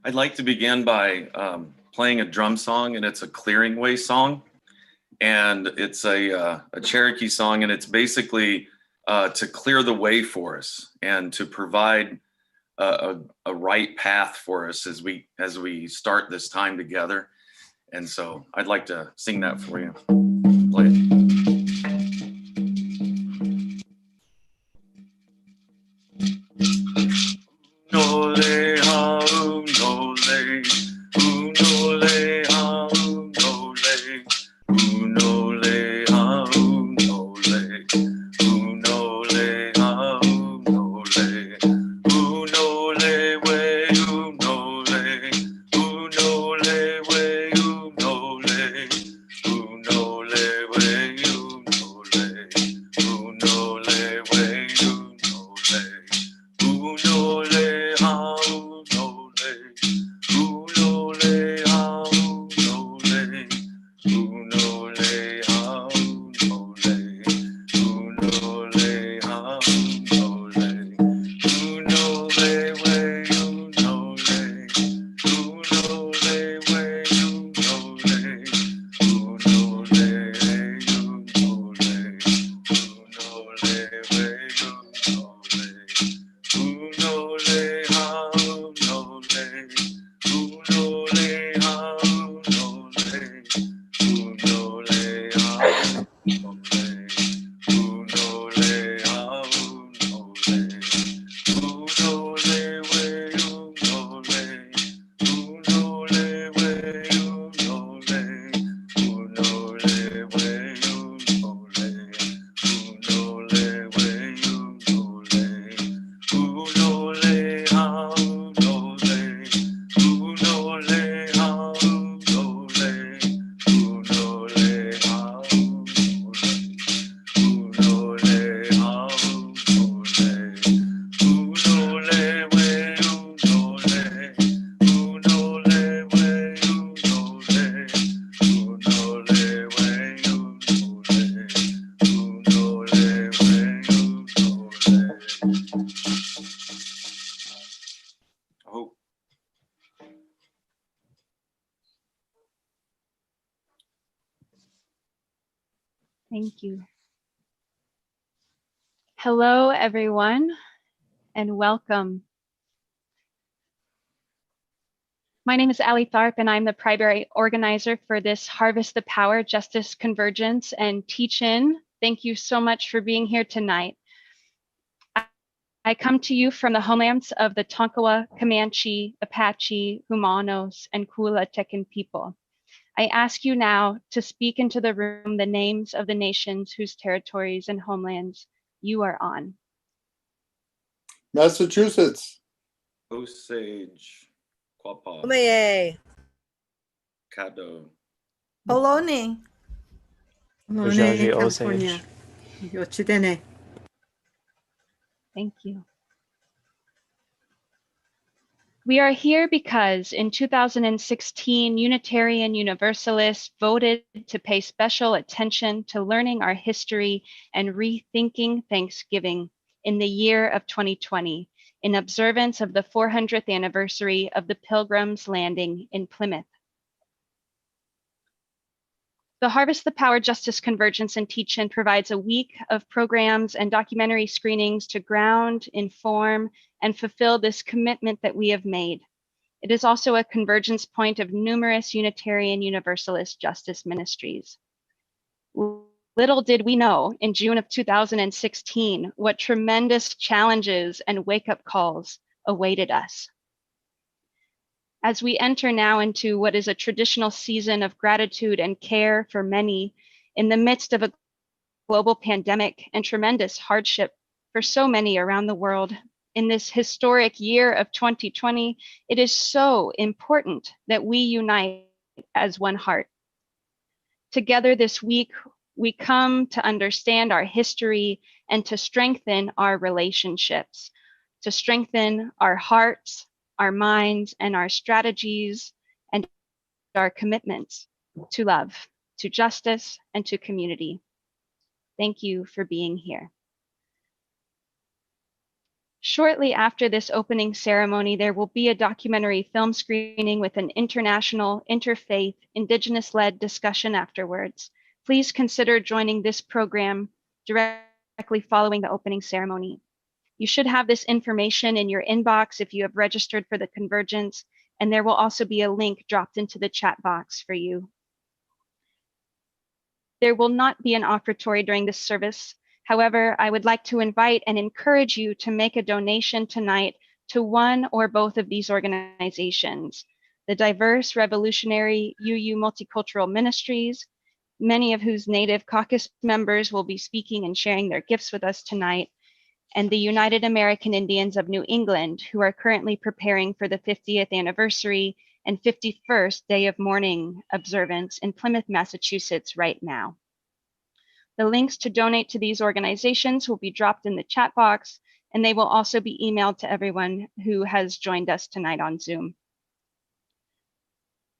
I'd like to begin by playing a drum song, and it's a clearing way song. And it's a Cherokee song, and it's basically to clear the way for us and to provide a right path for us as we start this time together. And so I'd like to sing that for you. Play it. Thank you. Hello, everyone, and welcome. My name is Elliott, and I'm the primary organizer for this Harvest the Power, Justice, Convergence, and Teach-In. Thank you so much for being here tonight. I come to you from the homelands of the Tonkawa, Comanche, Apache, Humanos, and Kula-Tekin people. I ask you now to speak into the room the names of the nations whose territories and homelands you are on. Massachusetts. Osage, Quapaw, Omaye. Caddo, Ohlone. Ohlone, California. Yochidene. Thank you. We are here because in 2016, Unitarian Universalists voted to pay special attention to learning our history and rethinking Thanksgiving in the year of 2020 in observance of the 400th anniversary of the Pilgrims' landing in Plymouth. The Harvest the Power, Justice, Convergence, and Teach-In provides a week of programs and documentary screenings to ground, inform, and fulfill this commitment that we have made. It is also a convergence point of numerous Unitarian Universalist justice ministries. Little did we know in June of 2016 what tremendous challenges and wake-up calls awaited us. As we enter now into what is a traditional season of gratitude and care for many in the midst of a global pandemic and tremendous hardship for so many around the world, in this historic year of 2020, it is so important that we unite as one heart. Together this week, we come to understand our history and to strengthen our relationships, to strengthen our hearts, our minds, and our strategies, and our commitments to love, to justice, and to community. Thank you for being here. Shortly after this opening ceremony, there will be a documentary film screening with an international, interfaith, Indigenous-led discussion afterwards. Please consider joining this program directly following the opening ceremony. You should have this information in your inbox if you have registered for the Convergence, and there will also be a link dropped into the chat box for you. There will not be an offertory during this service. However, I would like to invite and encourage you to make a donation tonight to one or both of these organizations, the Diverse Revolutionary UU Multicultural Ministries, many of whose Native Caucus members will be speaking and sharing their gifts with us tonight, and the United American Indians of New England, who are currently preparing for the 50th anniversary and 51st Day of Mourning observance in Plymouth, Massachusetts right now. The links to donate to these organizations will be dropped in the chat box, and they will also be emailed to everyone who has joined us tonight on Zoom.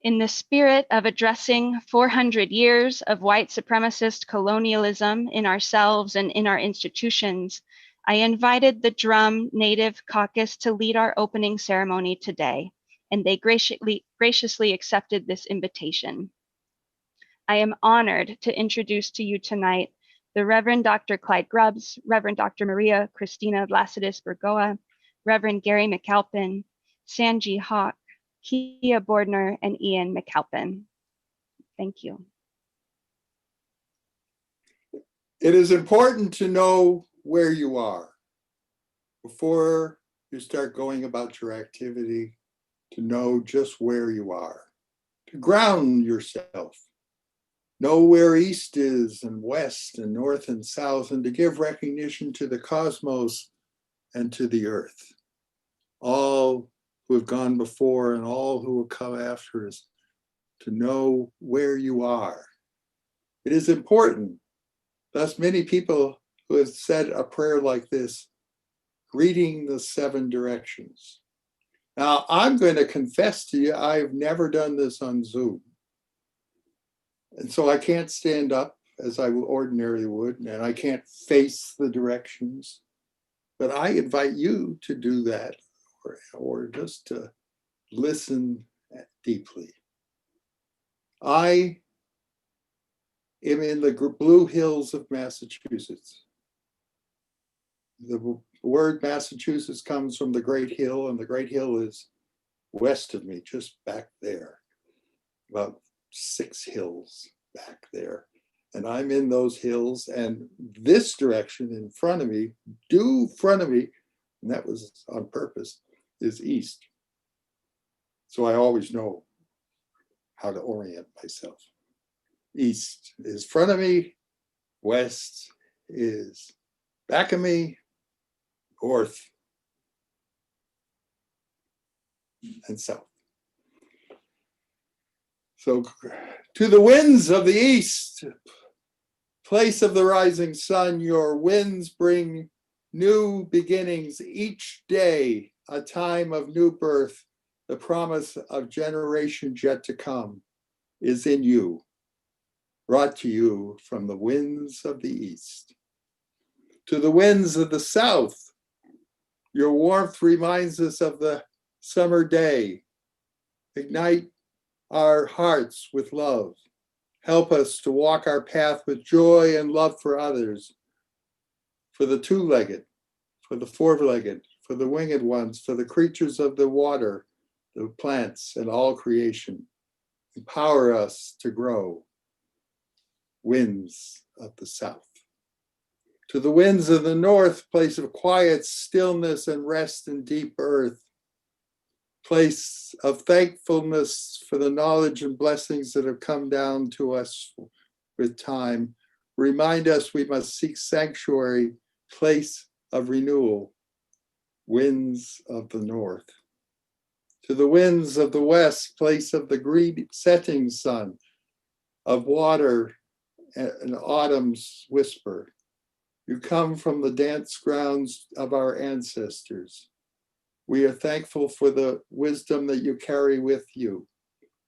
In the spirit of addressing 400 years of white supremacist colonialism in ourselves and in our institutions, I invited the Drum Native Caucus to lead our opening ceremony today, and they graciously accepted this invitation. I am honored to introduce to you tonight the Reverend Dr. Clyde Grubbs, Reverend Dr. Maria Christina Vlasidis Burgoa, Reverend Gary McAlpin, Sanji Hawk, Kia Bordner, and Ian McAlpin. Thank you. It is important to know where you are before you start going about your activity, to know just where you are, to ground yourself, know where east is and west and north and south, and to give recognition to the cosmos and to the earth. All who have gone before and all who will come after us, to know where you are. It is important. Thus, many people who have said a prayer like this, reading the 7 directions. Now, I'm going to confess to you, I've never done this on Zoom. And so I can't stand up as I ordinarily would, and I can't face the directions. But I invite you to do that, or just to listen deeply. I am in the Blue Hills of Massachusetts. The word Massachusetts comes from the Great Hill, and the Great Hill is west of me, just back there, about 6 hills back there. And I'm in those hills, and this direction in front of me, due front of me, and that was on purpose, is east. So I always know how to orient myself. East is front of me, west is back of me, north and south. So to the winds of the east, place of the rising sun, your winds bring new beginnings each day, a time of new birth. The promise of generations yet to come is in you, brought to you from the winds of the east. To the winds of the south, your warmth reminds us of the summer day. Ignite our hearts with love. Help us to walk our path with joy and love for others, for the 2-legged, for the 4-legged, for the winged ones, for the creatures of the water, the plants, and all creation. Empower us to grow. Winds of the south. To the winds of the north, place of quiet, stillness, and rest in deep earth. Place of thankfulness for the knowledge and blessings that have come down to us with time. Remind us we must seek sanctuary, place of renewal. Winds of the north. To the winds of the west, place of the green setting sun, of water and autumn's whisper. You come from the dance grounds of our ancestors. We are thankful for the wisdom that you carry with you.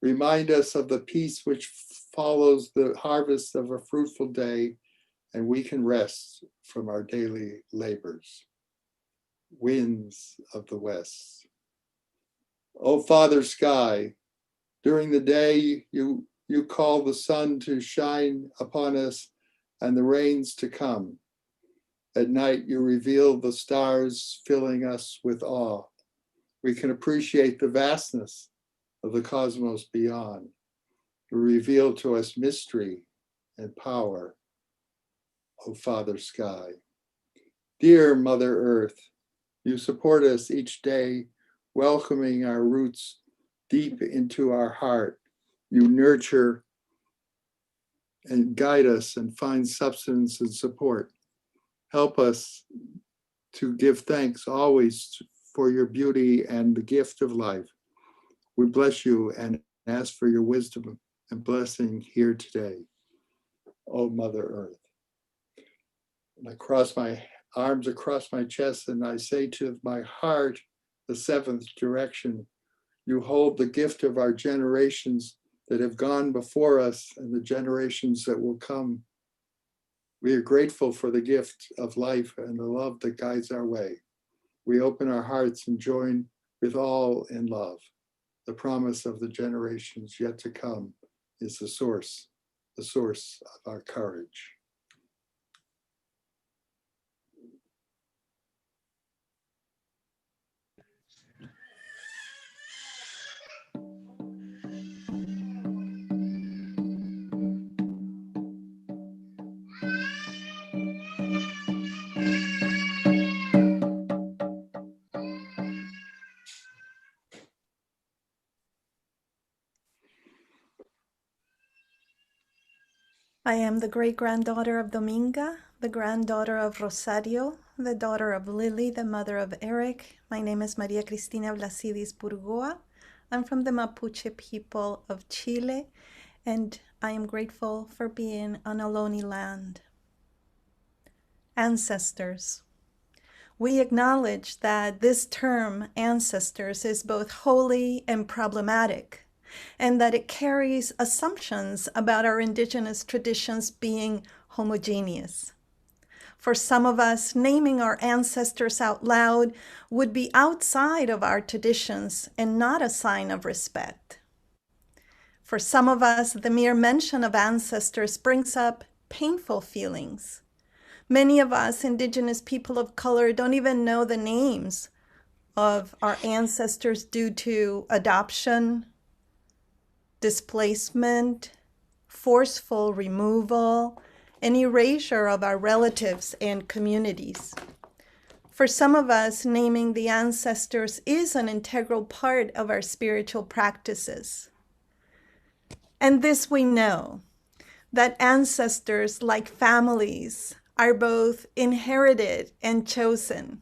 Remind us of the peace which follows the harvest of a fruitful day, and we can rest from our daily labors. winds of the west. O Father Sky, during the day you call the sun to shine upon us and the rains to come. At night you reveal the stars, filling us with awe. We can appreciate the vastness of the cosmos beyond. You reveal to us mystery and power, O Father Sky. Dear Mother Earth, you support us each day, welcoming our roots deep into our heart. You nurture and guide us and find substance and support. Help us to give thanks always for your beauty and the gift of life. We bless you and ask for your wisdom and blessing here today, O Mother Earth. And I cross my arms across my chest and I say to my heart, the seventh direction, you hold the gift of our generations that have gone before us and the generations that will come. We are grateful for the gift of life and the love that guides our way. We open our hearts and join with all in love. The promise of the generations yet to come is the source of our courage. I am the great-granddaughter of Dominga, the granddaughter of Rosario, the daughter of Lily, the mother of Eric. My name is Maria Cristina Blasidis Burgoa. I'm from the Mapuche people of Chile, and I am grateful for being on Ohlone land. Ancestors. We acknowledge that this term, ancestors, is both holy and problematic, and that it carries assumptions about our indigenous traditions being homogeneous. For some of us, naming our ancestors out loud would be outside of our traditions and not a sign of respect. For some of us, the mere mention of ancestors brings up painful feelings. Many of us, indigenous people of color, don't even know the names of our ancestors due to adoption, displacement, forceful removal, and erasure of our relatives and communities. For some of us, naming the ancestors is an integral part of our spiritual practices. And this we know, that ancestors, like families, are both inherited and chosen.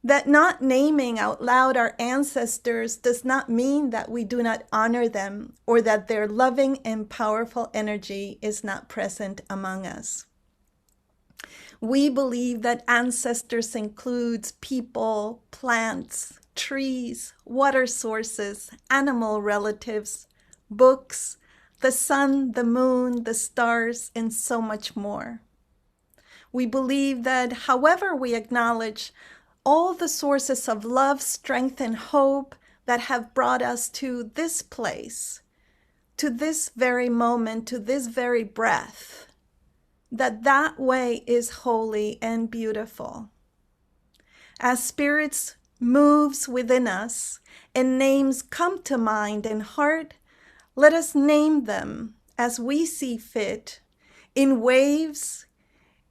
That not naming out loud our ancestors does not mean that we do not honor them or that their loving and powerful energy is not present among us. We believe that ancestors includes people, plants, trees, water sources, animal relatives, books, the sun, the moon, the stars, and so much more. We believe that however we acknowledge all the sources of love, strength, and hope that have brought us to this place, to this very moment, to this very breath, that way is holy and beautiful. As spirits moves within us and names come to mind and heart, let us name them as we see fit in waves.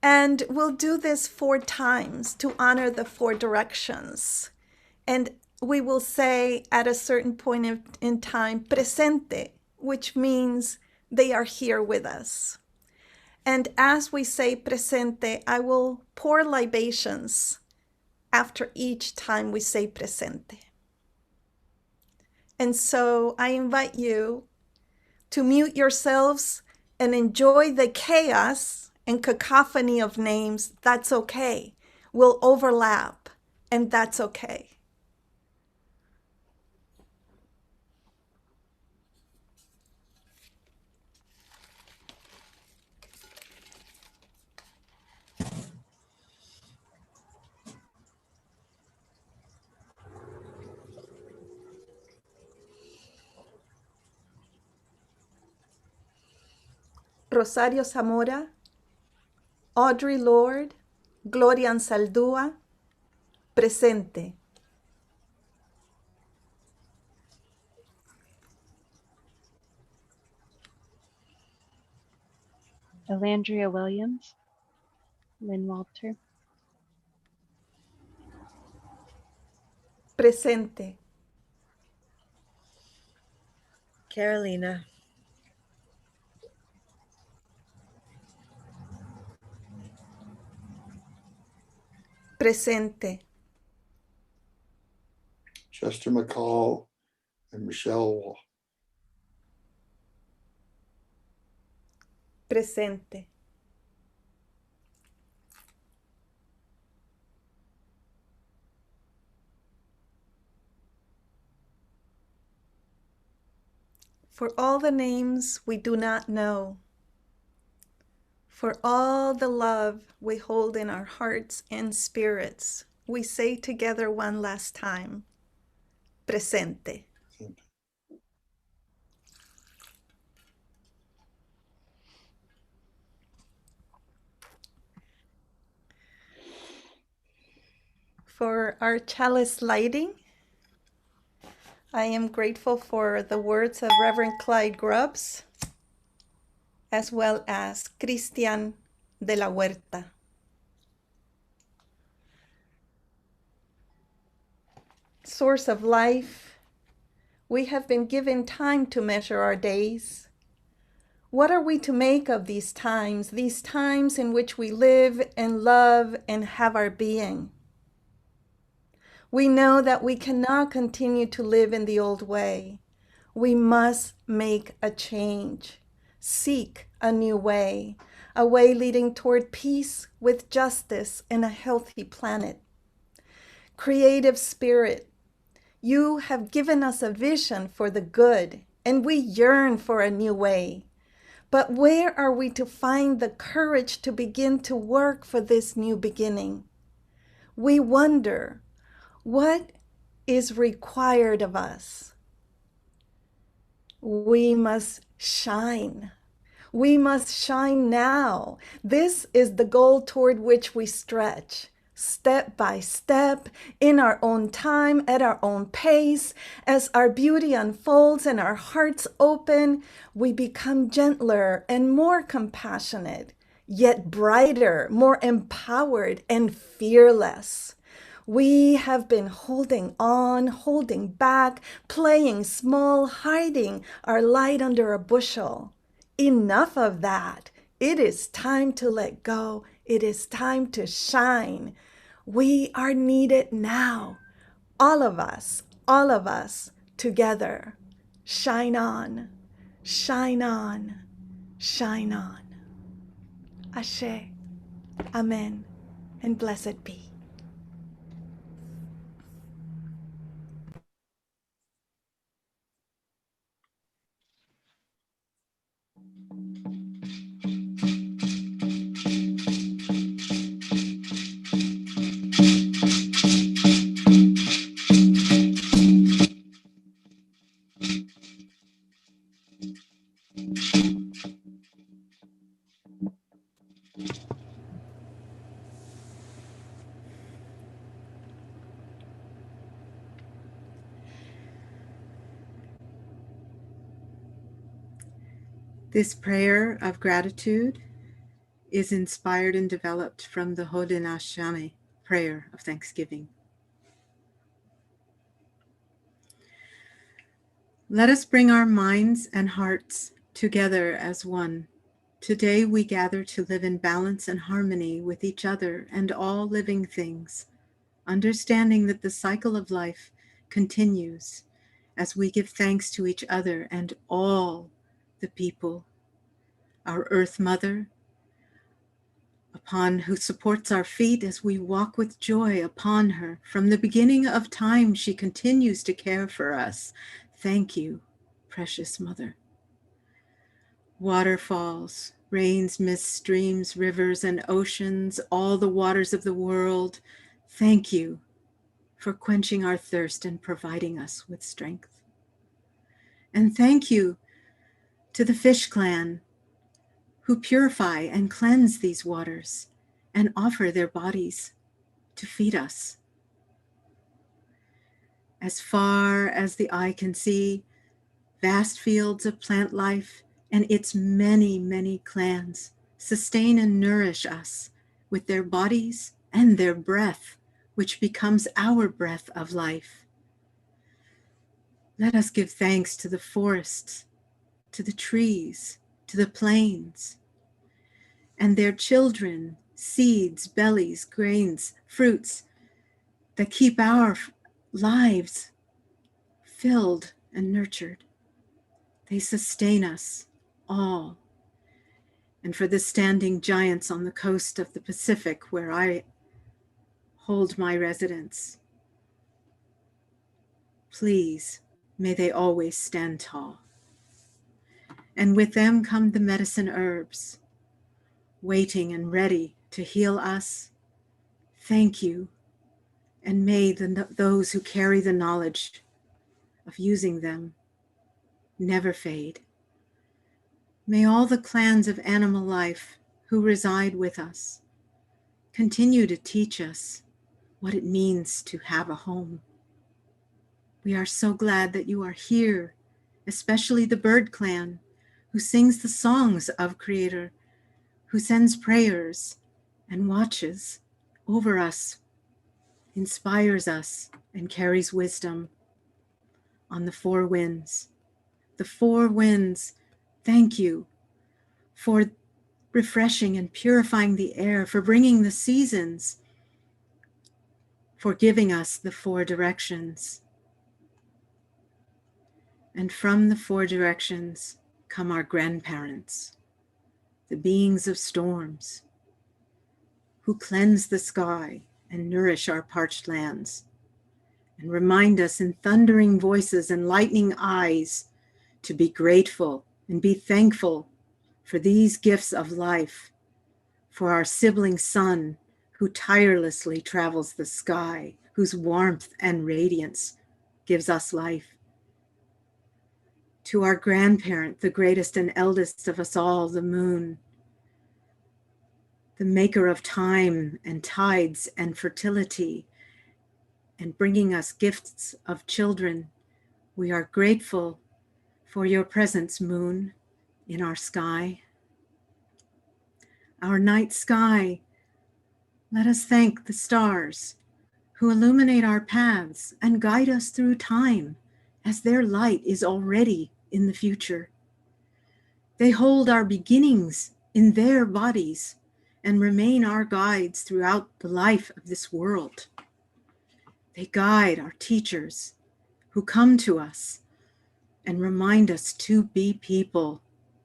And we'll do this 4 times to honor the 4 directions. And we will say at a certain point in time, presente, which means they are here with us. And as we say presente, I will pour libations after each time we say presente. And so I invite you to mute yourselves and enjoy the chaos and cacophony of names. That's okay. We'll overlap, and that's okay. Rosario Zamora, Audrey Lord, Gloria Ansaldúa, presente. Elandria Williams, Lynn Walter, Presente. Carolina, Presente. Chester McCall and Michelle. Presente. For all the names we do not know, for all the love we hold in our hearts and spirits, we say together one last time, presente. For our chalice lighting, I am grateful for the words of Reverend Clyde Grubbs, as well as Cristian de la Huerta. Source of life, we have been given time to measure our days. What are we to make of these times in which we live and love and have our being? We know that we cannot continue to live in the old way. We must make a change, seek a new way, a way leading toward peace with justice and a healthy planet. Creative Spirit, you have given us a vision for the good, and we yearn for a new way. But where are we to find the courage to begin to work for this new beginning? We wonder, what is required of us? We must shine. We must shine now. This is the goal toward which we stretch, step by step, in our own time, at our own pace. As our beauty unfolds and our hearts open, we become gentler and more compassionate, yet brighter, more empowered and fearless. We have been holding on, holding back, playing small, hiding our light under a bushel. Enough of that. It is time to let go. It is time to shine. We are needed now. All of us, together. Shine on, shine on, shine on. Ashe, amen, and blessed be. This prayer of gratitude is inspired and developed from the Haudenosaunee prayer of thanksgiving. Let us bring our minds and hearts together as one. Today we gather to live in balance and harmony with each other and all living things, understanding that the cycle of life continues as we give thanks to each other and all the people, our Earth Mother, upon who supports our feet as we walk with joy upon her. From the beginning of time, she continues to care for us. Thank you, precious Mother. Waterfalls, rains, mists, streams, rivers, and oceans, all the waters of the world, thank you for quenching our thirst and providing us with strength. And thank you to the Fish Clan, who purify and cleanse these waters and offer their bodies to feed us. As far as the eye can see, vast fields of plant life and its many, many clans sustain and nourish us with their bodies and their breath, which becomes our breath of life. Let us give thanks to the forests, to the trees, to the plains, and their children, seeds, bellies, grains, fruits that keep our lives filled and nurtured. They sustain us all. And for the standing giants on the coast of the Pacific, where I hold my residence, please, may they always stand tall. And with them come the medicine herbs, waiting and ready to heal us. Thank you. And may those who carry the knowledge of using them never fade. May all the clans of animal life who reside with us continue to teach us what it means to have a home. We are so glad that you are here, especially the bird clan, who sings the songs of Creator, who sends prayers and watches over us, inspires us, and carries wisdom on the four winds. The four winds, thank you for refreshing and purifying the air, for bringing the seasons, for giving us the four directions. And from the four directions come our grandparents, the beings of storms, who cleanse the sky and nourish our parched lands, and remind us in thundering voices and lightning eyes to be grateful and be thankful for these gifts of life, for our sibling sun who tirelessly travels the sky, whose warmth and radiance gives us life. To our grandparent, the greatest and eldest of us all, the moon, the maker of time and tides and fertility, and bringing us gifts of children, we are grateful for your presence, moon, in our sky. Our night sky, let us thank the stars who illuminate our paths and guide us through time, as their light is already in the future. They hold our beginnings in their bodies and remain our guides throughout the life of this world. They guide our teachers who come to us and remind us to be people,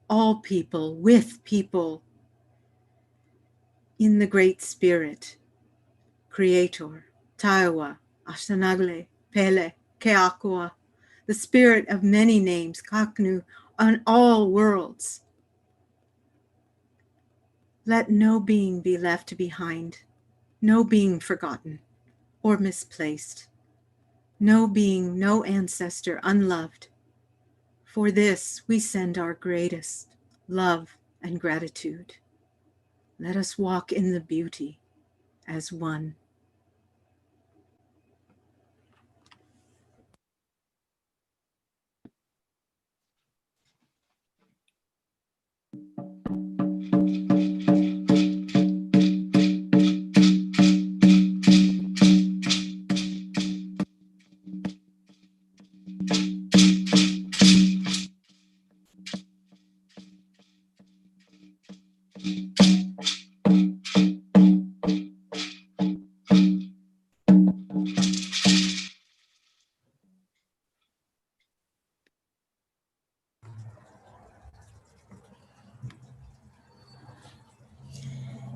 all people, with people, in the Great Spirit, Creator, Taiwa, Ashanagle, Pele, Keakua, the Spirit of many names, Kaknu, on all worlds. Let no being be left behind, no being forgotten or misplaced, no being, no ancestor unloved. For this we send our greatest love and gratitude. Let us walk in the beauty as one.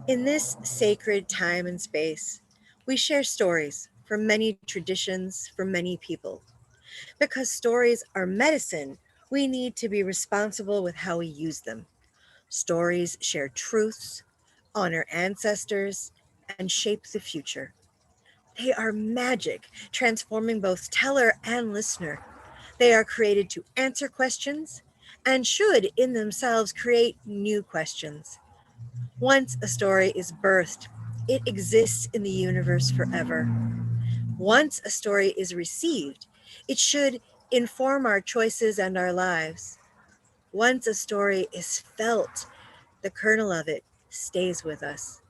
In this sacred time and space, we share stories from many traditions, from many people. Because stories are medicine, we need to be responsible with how we use them. Stories share truths, honor ancestors, and shape the future. They are magic, transforming both teller and listener. They are created to answer questions and should in themselves create new questions. Once a story is birthed, it exists in the universe forever. Once a story is received, it should inform our choices and our lives. Once a story is felt, the kernel of it stays with us.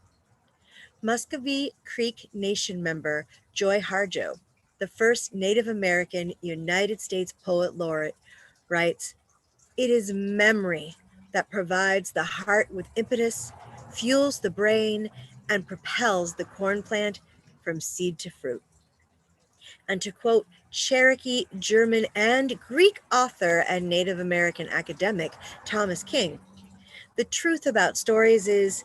Muscovy Creek Nation member Joy Harjo, the first Native American United States Poet Laureate, writes, "It is memory that provides the heart with impetus, fuels the brain, and propels the corn plant from seed to fruit." And to quote Cherokee, German, and Greek author and Native American academic Thomas King, "The truth about stories is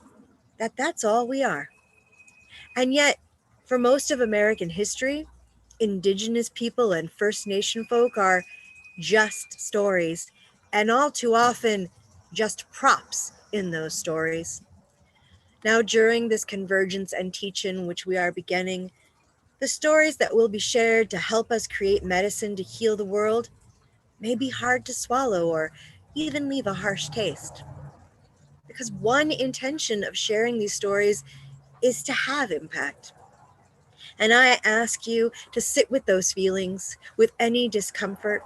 that that's all we are." And yet, for most of American history, Indigenous people and First Nation folk are just stories, and all too often, just props in those stories. Now, during this convergence and teach-in which we are beginning, the stories that will be shared to help us create medicine to heal the world may be hard to swallow or even leave a harsh taste. Because one intention of sharing these stories is to have impact. And I ask you to sit with those feelings, with any discomfort.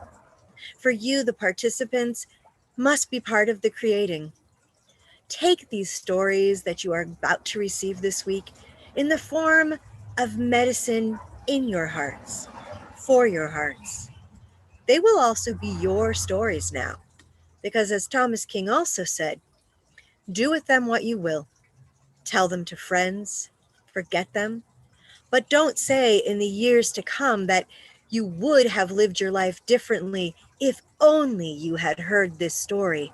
For you, the participants, must be part of the creating. Take these stories that you are about to receive this week in the form of medicine in your hearts, for your hearts. They will also be your stories now, because as Thomas King also said, do with them what you will. Tell them to friends, forget them, but don't say in the years to come that you would have lived your life differently if only you had heard this story.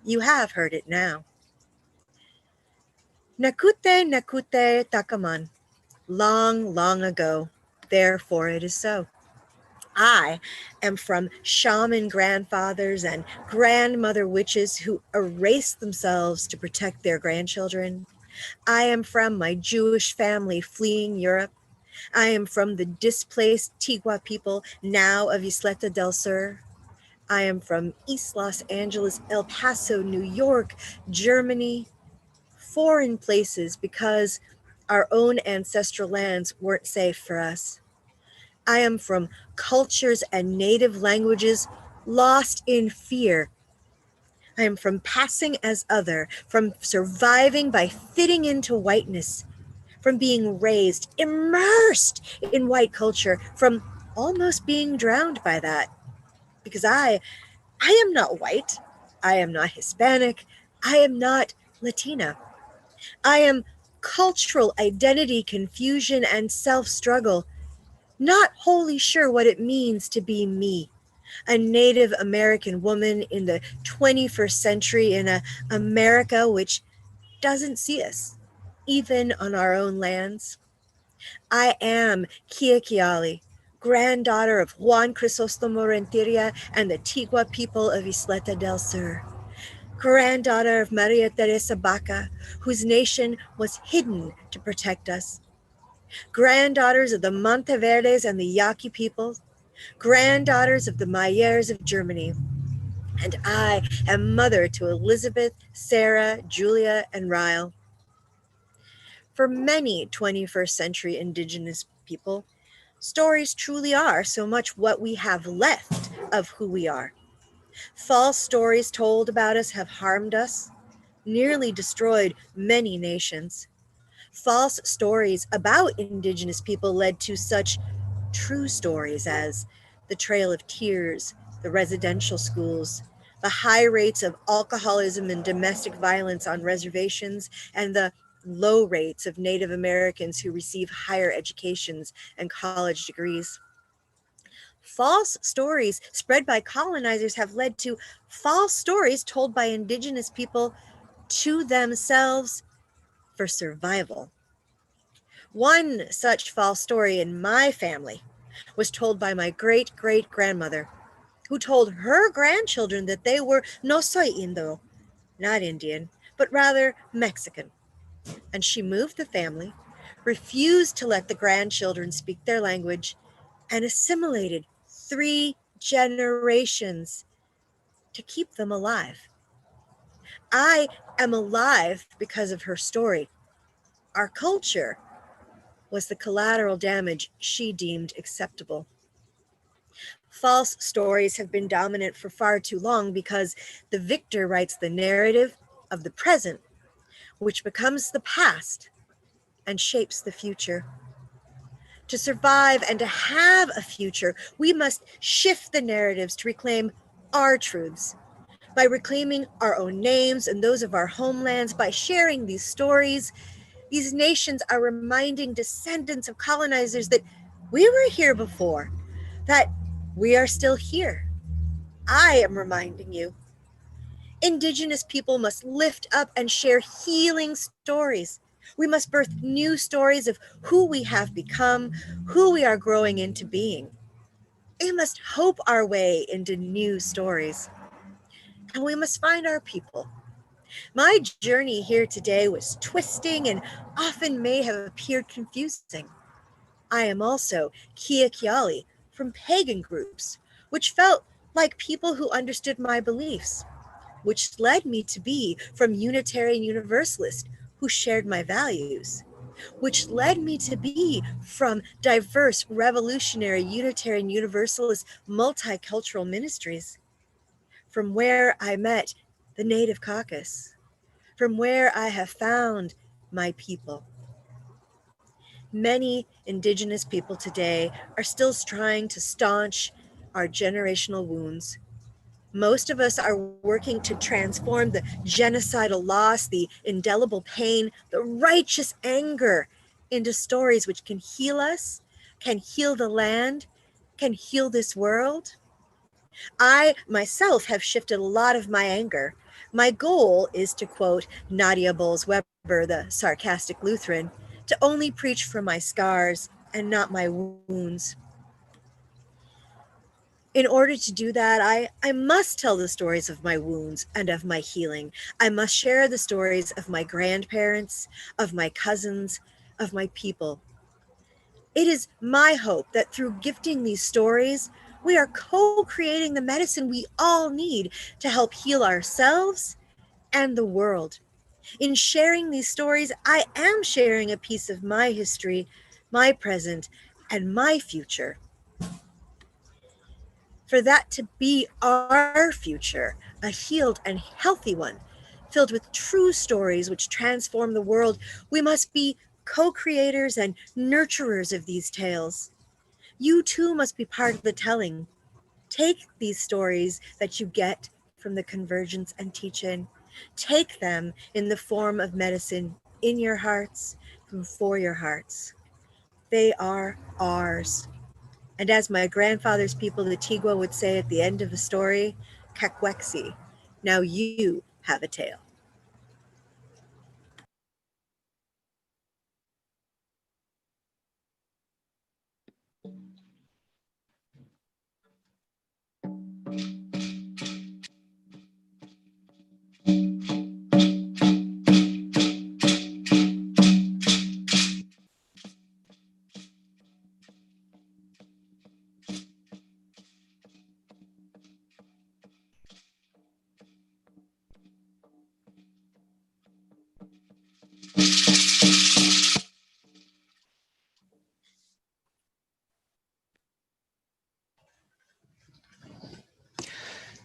You have heard it now. Nakute nakute takaman. Long, long ago, therefore it is so. I am from shaman grandfathers and grandmother witches who erased themselves to protect their grandchildren. I am from my Jewish family fleeing Europe. I am from the displaced Tigua people, now of Isleta del Sur. I am from East Los Angeles, El Paso, New York, Germany, foreign places because our own ancestral lands weren't safe for us. I am from cultures and native languages lost in fear. I am from passing as other, from surviving by fitting into whiteness, from being raised, immersed in white culture, from almost being drowned by that. Because I am not white. I am not Hispanic. I am not Latina. I am cultural identity confusion and self-struggle, not wholly sure what it means to be me, a Native American woman in the 21st century in a America which doesn't see us, even on our own lands. I am Kiakiali, granddaughter of Juan Crisostomo Renteria and the Tigua people of Isleta del Sur, granddaughter of Maria Teresa Baca, whose nation was hidden to protect us, granddaughters of the Monteverdes and the Yaqui peoples, granddaughters of the Mayers of Germany. And I am mother to Elizabeth, Sarah, Julia, and Ryle. For many 21st century Indigenous people, stories truly are so much what we have left of who we are. False stories told about us have harmed us, nearly destroyed many nations. False stories about Indigenous people led to such true stories as the Trail of Tears, the residential schools, the high rates of alcoholism and domestic violence on reservations, and the low rates of Native Americans who receive higher educations and college degrees. False stories spread by colonizers have led to false stories told by Indigenous people to themselves for survival. One such false story in my family was told by my great-great-grandmother, who told her grandchildren that they were no soy Indo, not Indian, but rather Mexican. And she moved the family, refused to let the grandchildren speak their language, and assimilated 3 generations to keep them alive. I am alive because of her story. Our culture was the collateral damage she deemed acceptable. False stories have been dominant for far too long because the victor writes the narrative of the present, which becomes the past and shapes the future. To survive and to have a future, we must shift the narratives to reclaim our truths. By reclaiming our own names and those of our homelands, by sharing these stories, these nations are reminding descendants of colonizers that we were here before, that we are still here. I am reminding you. Indigenous people must lift up and share healing stories. We must birth new stories of who we have become, who we are growing into being. We must hope our way into new stories. And we must find our people. My journey here today was twisting and often may have appeared confusing. I am also Kiakiali from pagan groups, which felt like people who understood my beliefs, which led me to be from Unitarian Universalist who shared my values, which led me to be from diverse revolutionary Unitarian Universalist multicultural ministries, from where I met the Native Caucus, from where I have found my people. Many Indigenous people today are still trying to staunch our generational wounds. Most of us are working to transform the genocidal loss, the indelible pain, the righteous anger into stories which can heal us, can heal the land, can heal this world. I myself have shifted a lot of my anger. My goal is, to quote Nadia Bowles-Weber, the sarcastic Lutheran, to only preach from my scars and not my wounds. In order to do that, I must tell the stories of my wounds and of my healing. I must share the stories of my grandparents, of my cousins, of my people. It is my hope that through gifting these stories, we are co-creating the medicine we all need to help heal ourselves and the world. In sharing these stories, I am sharing a piece of my history, my present, and my future. For that to be our future, a healed and healthy one, filled with true stories which transform the world, we must be co-creators and nurturers of these tales. You too must be part of the telling. Take these stories that you get from the Convergence and teach-in. Take them in the form of medicine in your hearts and for your hearts. They are ours. And as my grandfather's people, the Tigwa, would say at the end of a story, Kakweksi, now you have a tale.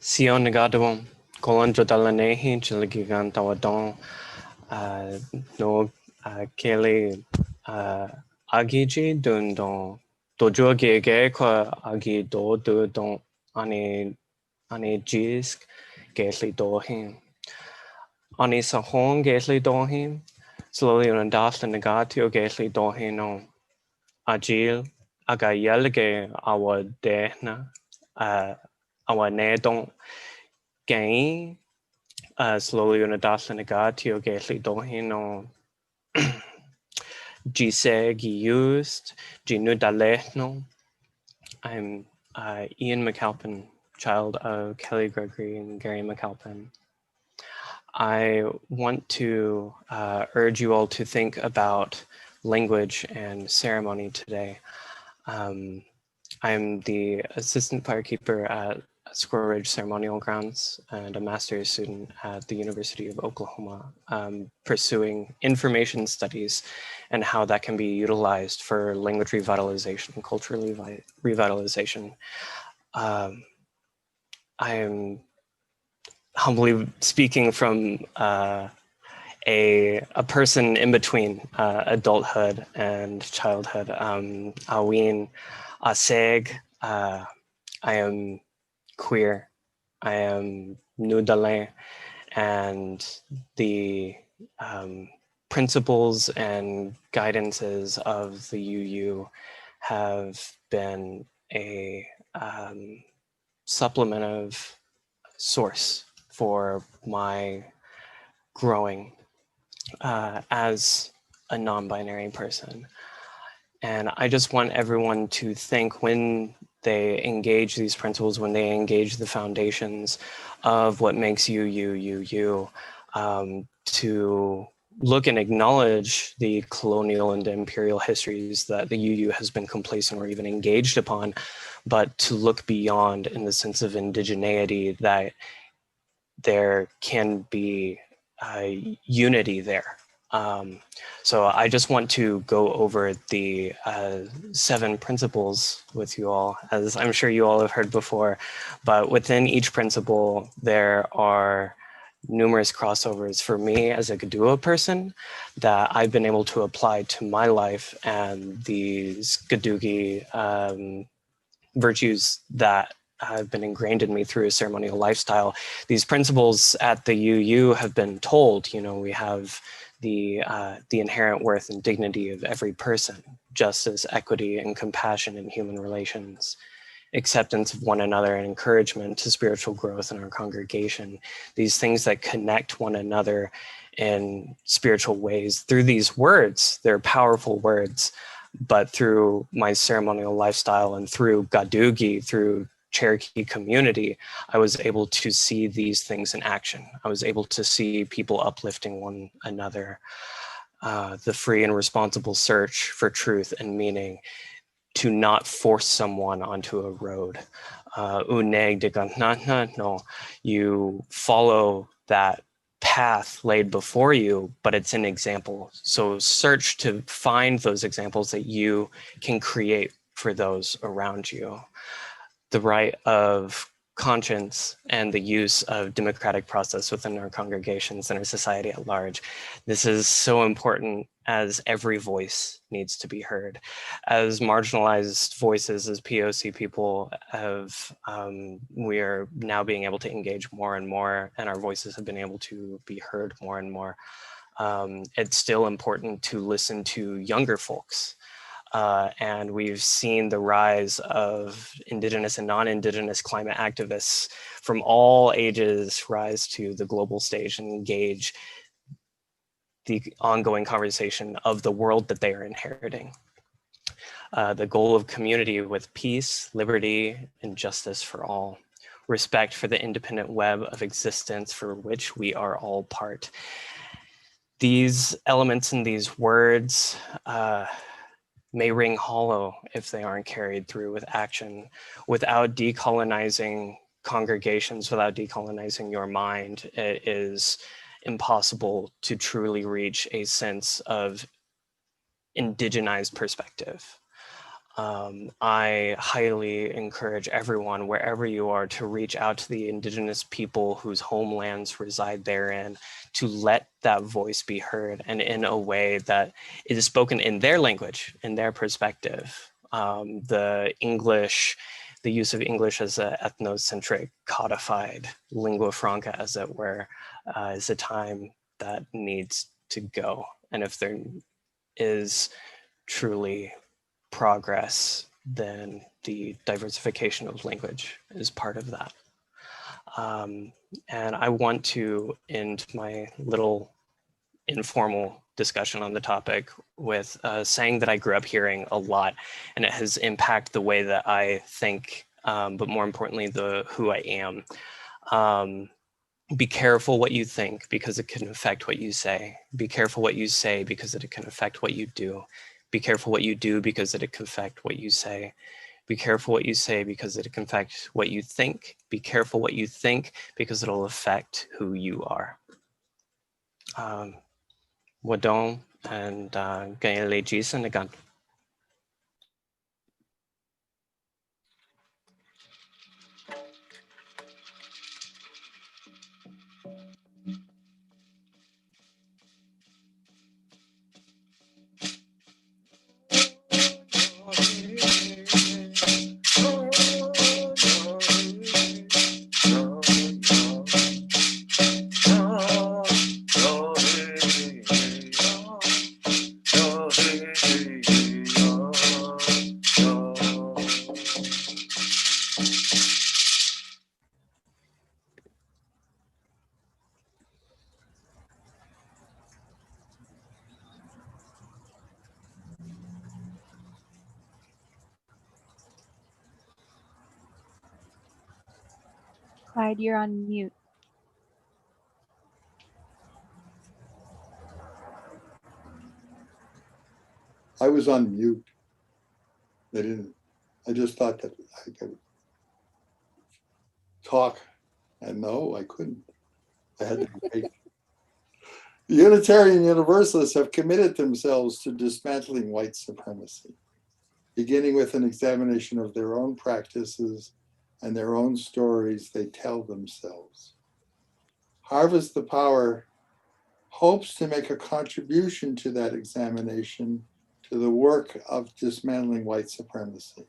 Sion Negadawon, Colon Jodalanehi, Chiligigan Tawadon, no Kele Agiji, Dundon, Dojo Gege, Agi do don Ani Jisk, Gately Dohim. Ani Sahon Gately Dohim, slowly on Dath and Negatio Gately Dohin on Agil, Agayelge, our Dehna, our Nedon. Gain slowly on a dash and a gatio gately dohin on Gise used Ginu Dalehno. I'm Ian McAlpin, child of Kelly Gregory and Gary McAlpin. I want to urge you all to think about language and ceremony today. I'm the assistant firekeeper at Squirrel Ridge Ceremonial Grounds and a master's student at the University of Oklahoma, pursuing information studies and how that can be utilized for language revitalization and cultural revitalization. I am humbly speaking from a person in between adulthood and childhood. Aween Aseg, I am queer, I am Nudale, and the principles and guidances of the UU have been a supplementive source for my growing as a non-binary person. And I just want everyone to think, when they engage these principles, when they engage the foundations of what makes you, to look and acknowledge the colonial and imperial histories that the UU has been complacent or even engaged upon, but to look beyond in the sense of indigeneity, that there can be unity there. So I just want to go over the 7 principles with you all, as I'm sure you all have heard before, but within each principle, there are numerous crossovers for me as a Gadua person that I've been able to apply to my life, and these Gadugi virtues that have been ingrained in me through a ceremonial lifestyle. These principles at the UU have been told, we have the inherent worth and dignity of every person, justice, equity, and compassion in human relations, acceptance of one another, and encouragement to spiritual growth in our congregation. These things that connect one another in spiritual ways through these words. They're powerful words, but through my ceremonial lifestyle and through Gadugi, through Cherokee community, I was able to see these things in action. I was able to see people uplifting one another. The free and responsible search for truth and meaning, to not force someone onto a road. You follow that path laid before you, but it's an example. So search to find those examples that you can create for those around you. The right of conscience and the use of democratic process within our congregations and our society at large. This is so important, as every voice needs to be heard. As marginalized voices, as POC people, we are now being able to engage more and more, and our voices have been able to be heard more and more. It's still important to listen to younger folks. And we've seen the rise of Indigenous and non-Indigenous climate activists from all ages rise to the global stage and engage the ongoing conversation of the world that they are inheriting. The goal of community with peace, liberty, and justice for all. Respect for the independent web of existence for which we are all part. These elements and these words may ring hollow if they aren't carried through with action. Without decolonizing congregations, without decolonizing your mind, it is impossible to truly reach a sense of indigenized perspective. I highly encourage everyone, wherever you are, to reach out to the Indigenous people whose homelands reside therein, to let that voice be heard, and in a way that it is spoken in their language, in their perspective. The use of English as an ethnocentric, codified lingua franca, as it were, is a time that needs to go. And if there is truly progress, then the diversification of language is part of that. And I want to end my little informal discussion on the topic with saying that I grew up hearing a lot, and it has impacted the way that I think, but more importantly, who I am. Be careful what you think, because it can affect what you say. Be careful what you say, because it can affect what you do. Be careful what you do, because it can affect what you say. Be careful what you say because it can affect what you think. Be careful what you think because it'll affect who you are. Wadon and Gaele Jason again. Clyde, you're on mute. I was on mute. They didn't. I just thought that I could talk, and no, I couldn't. I had to wait. The Unitarian Universalists have committed themselves to dismantling white supremacy, beginning with an examination of their own practices and their own stories they tell themselves. Harvest the Power hopes to make a contribution to that examination, to the work of dismantling white supremacy.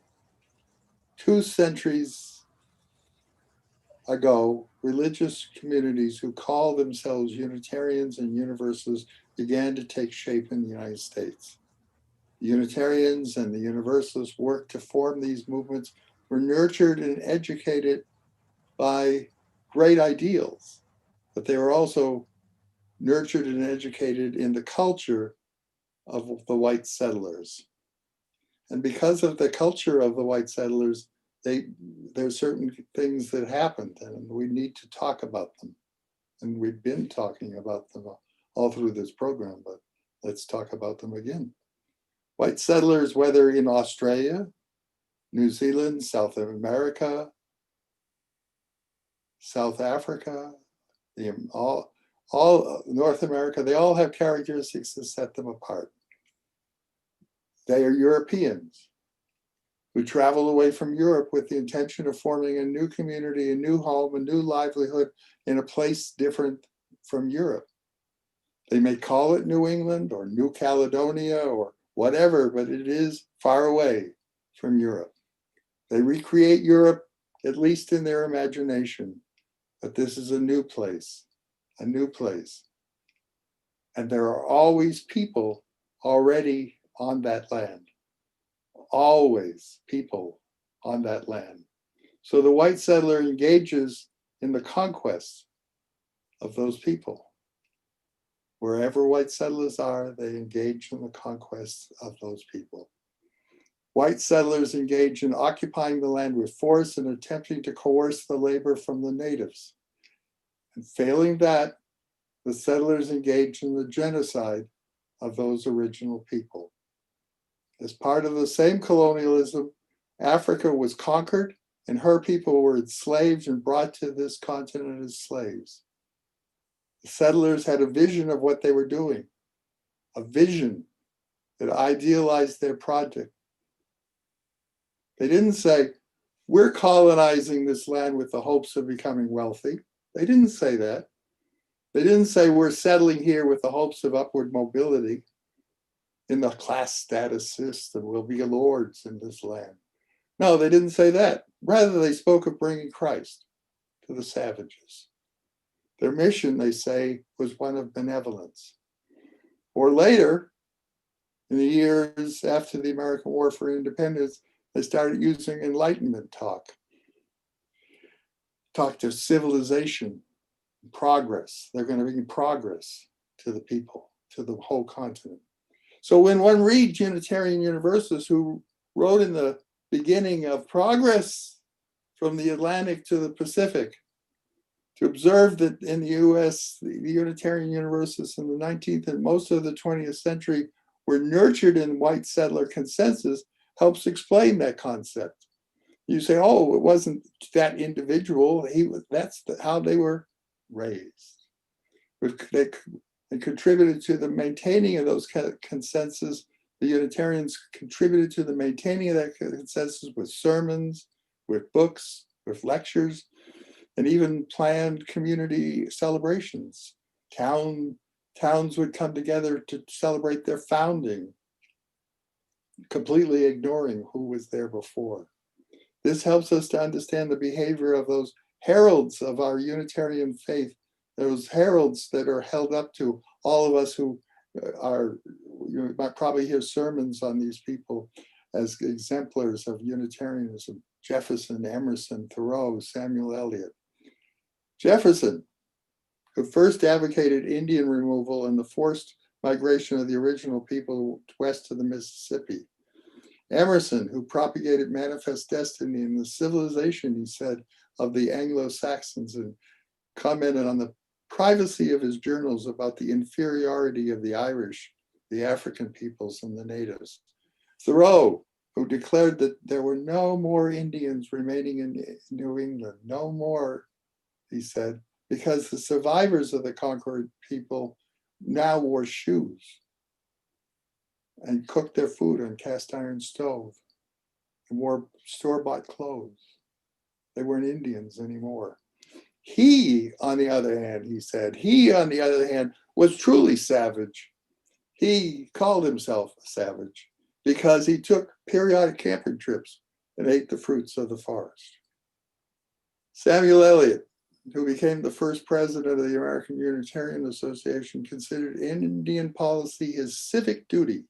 2 centuries ago, religious communities who call themselves Unitarians and Universalists began to take shape in the United States. The Unitarians and the Universalists worked to form these movements, were nurtured and educated by great ideals, but they were also nurtured and educated in the culture of the white settlers. And because of the culture of the white settlers, there's certain things that happened, and we need to talk about them. And we've been talking about them all through this program, but let's talk about them again. White settlers, whether in Australia, New Zealand, South America, South Africa, all North America, they all have characteristics that set them apart. They are Europeans who travel away from Europe with the intention of forming a new community, a new home, a new livelihood in a place different from Europe. They may call it New England or New Caledonia or whatever, but it is far away from Europe. They recreate Europe, at least in their imagination, but this is a new place, a new place. And there are always people already on that land. Always people on that land. So the white settler engages in the conquest of those people. Wherever white settlers are, they engage in the conquest of those people. White settlers engage in occupying the land with force and attempting to coerce the labor from the natives. And failing that, the settlers engage in the genocide of those original people. As part of the same colonialism, Africa was conquered and her people were enslaved and brought to this continent as slaves. The settlers had a vision of what they were doing, a vision that idealized their project. They didn't say, we're colonizing this land with the hopes of becoming wealthy. They didn't say that. They didn't say, we're settling here with the hopes of upward mobility in the class status system. We'll be lords in this land. No, they didn't say that. Rather, they spoke of bringing Christ to the savages. Their mission, they say, was one of benevolence. Or later, in the years after the American War for Independence, they started using Enlightenment talk of civilization, progress. They're going to bring progress to the people, to the whole continent. So when one reads Unitarian Universalists who wrote in the beginning of progress from the Atlantic to the Pacific, to observe that in the US, the Unitarian Universalists in the 19th and most of the 20th century were nurtured in white settler consensus, helps explain that concept. You say, oh, it wasn't that individual. That's how they were raised. They contributed to the maintaining of those consensus. The Unitarians contributed to the maintaining of that consensus with sermons, with books, with lectures, and even planned community celebrations. Towns would come together to celebrate their founding, completely ignoring who was there before. This helps us to understand the behavior of those heralds of our Unitarian faith, those heralds that are held up to all of us who are, you might probably hear sermons on these people as exemplars of Unitarianism: Jefferson, Emerson, Thoreau, Samuel Elliott. Jefferson, who first advocated Indian removal and the forced migration of the original people west of the Mississippi. Emerson, who propagated manifest destiny and the civilization, he said, of the Anglo-Saxons, and commented on the privacy of his journals about the inferiority of the Irish, the African peoples, and the natives. Thoreau, who declared that there were no more Indians remaining in New England, no more, he said, because the survivors of the conquered people now wore shoes and cooked their food on cast iron stove and wore store-bought clothes. They weren't Indians anymore. He, on the other hand, he said, he, on the other hand, was truly savage. He called himself a savage because he took periodic camping trips and ate the fruits of the forest. Samuel Elliott, who became the first president of the American Unitarian Association, considered Indian policy his civic duty.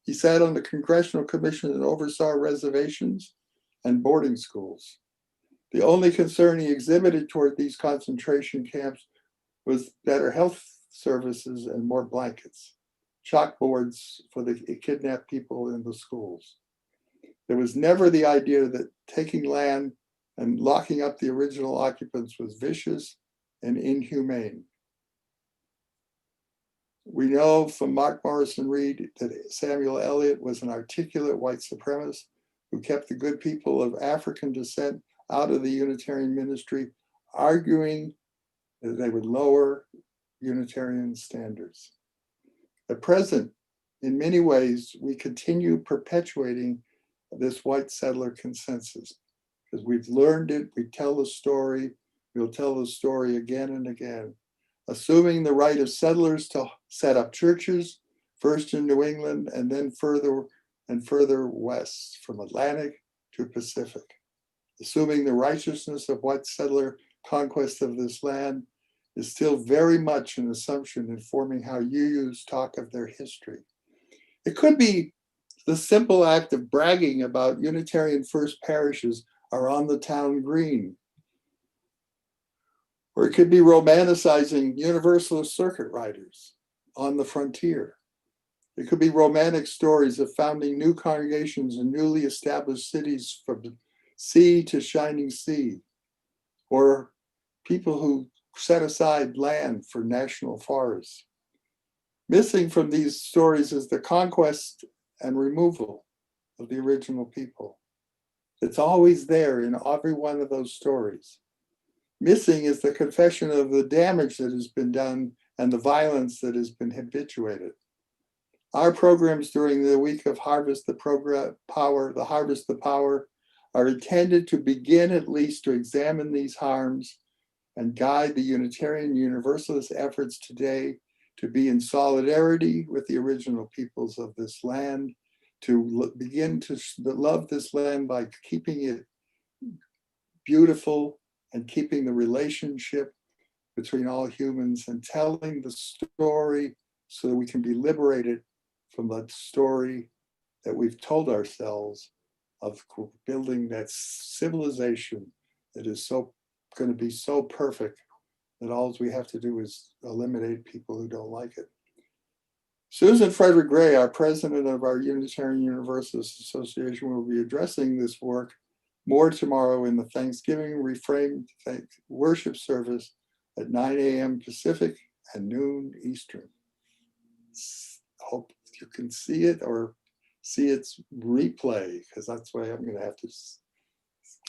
He sat on the Congressional Commission that oversaw reservations and boarding schools. The only concern he exhibited toward these concentration camps was better health services and more blankets, chalkboards for the kidnapped people in the schools. There was never the idea that taking land and locking up the original occupants was vicious and inhumane. We know from Mark Morrison Reed that Samuel Elliott was an articulate white supremacist who kept the good people of African descent out of the Unitarian ministry, arguing that they would lower Unitarian standards. At present, in many ways, we continue perpetuating this white settler consensus because we've learned it, we tell the story, we'll tell the story again and again, assuming the right of settlers to set up churches, first in New England and then further and further west from Atlantic to Pacific. Assuming the righteousness of white settler conquest of this land is still very much an assumption informing how UUs talk of their history. It could be the simple act of bragging about Unitarian first parishes are on the town green. Or it could be romanticizing Universalist circuit riders on the frontier. It could be romantic stories of founding new congregations in newly established cities from sea to shining sea, or people who set aside land for national forests. Missing from these stories is the conquest and removal of the original people. It's always there in every one of those stories. Missing is the confession of the damage that has been done and the violence that has been habituated. Our programs during the week of Harvest the Power, are intended to begin at least to examine these harms and guide the Unitarian Universalist efforts today to be in solidarity with the original peoples of this land, to begin to love this land by keeping it beautiful and keeping the relationship between all humans and telling the story so that we can be liberated from that story that we've told ourselves of building that civilization that is so going to be so perfect that all we have to do is eliminate people who don't like it. Susan Frederick Gray, our president of our Unitarian Universalist Association, will be addressing this work more tomorrow in the Thanksgiving Reframed worship service at 9 a.m. Pacific and noon Eastern. Hope you can see it or see its replay, because that's why I'm going to have to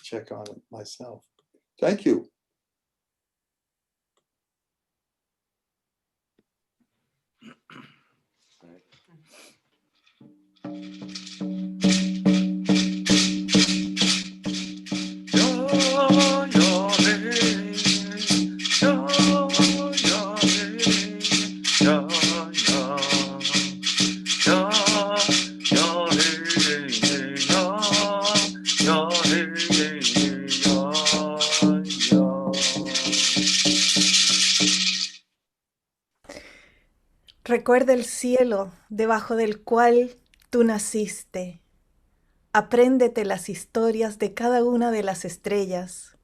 check on it myself. Thank you. Recuerda el cielo debajo del cual tú naciste. Apréndete las historias de cada una de las estrellas.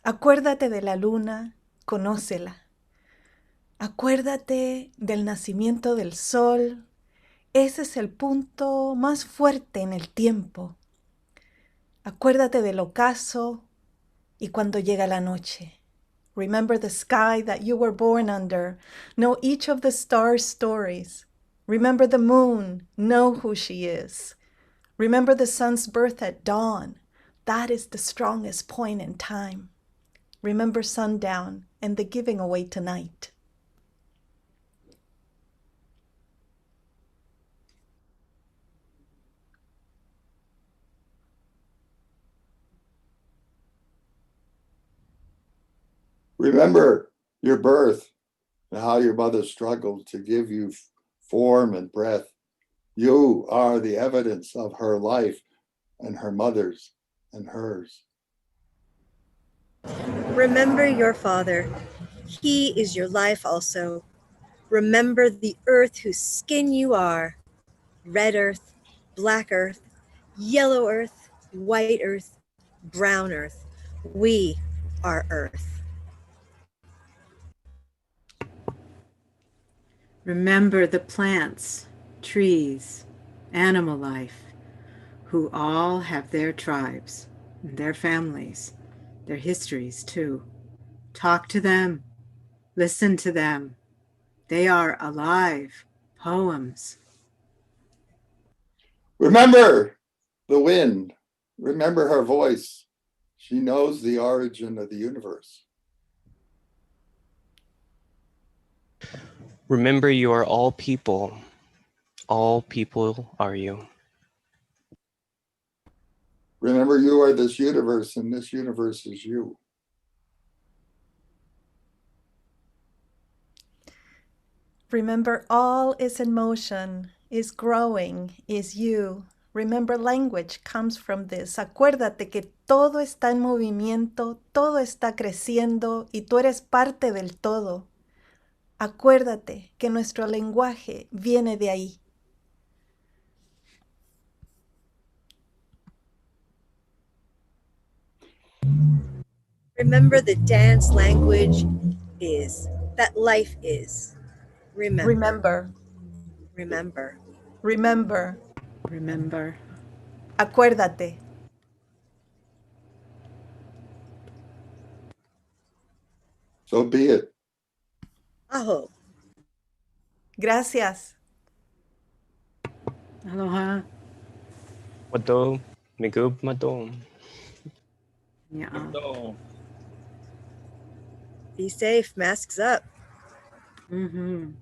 Acuérdate de la luna, conócela. Acuérdate del nacimiento del sol. Ese es el punto más fuerte en el tiempo. Acuérdate del ocaso y cuando llega la noche. Remember the sky that you were born under. Know each of the stars' stories. Remember the moon. Know who she is. Remember the sun's birth at dawn. That is the strongest point in time. Remember sundown and the giving away tonight. Remember your birth and how your mother struggled to give you form and breath. You are the evidence of her life and her mother's and hers. Remember your father. He is your life also. Remember the earth whose skin you are. Red earth, black earth, yellow earth, white earth, brown earth. We are earth. Remember the plants, trees, animal life, who all have their tribes, their families, their histories too. Talk to them, listen to them. They are alive, poems. Remember the wind. Remember her voice. She knows the origin of the universe. Remember you are all people. All people are you. Remember you are this universe and this universe is you. Remember all is in motion, is growing, is you. Remember language comes from this. Acuérdate que todo está en movimiento, todo está creciendo y tú eres parte del todo. Acuérdate que nuestro lenguaje viene de ahí. Remember the dance language is, that life is. Remember. Remember. Remember. Remember. Remember. Acuérdate. So be it. Aho. Gracias. Aloha. Wato, migub mato. Yeah. Be safe. Masks up. Mm-hmm.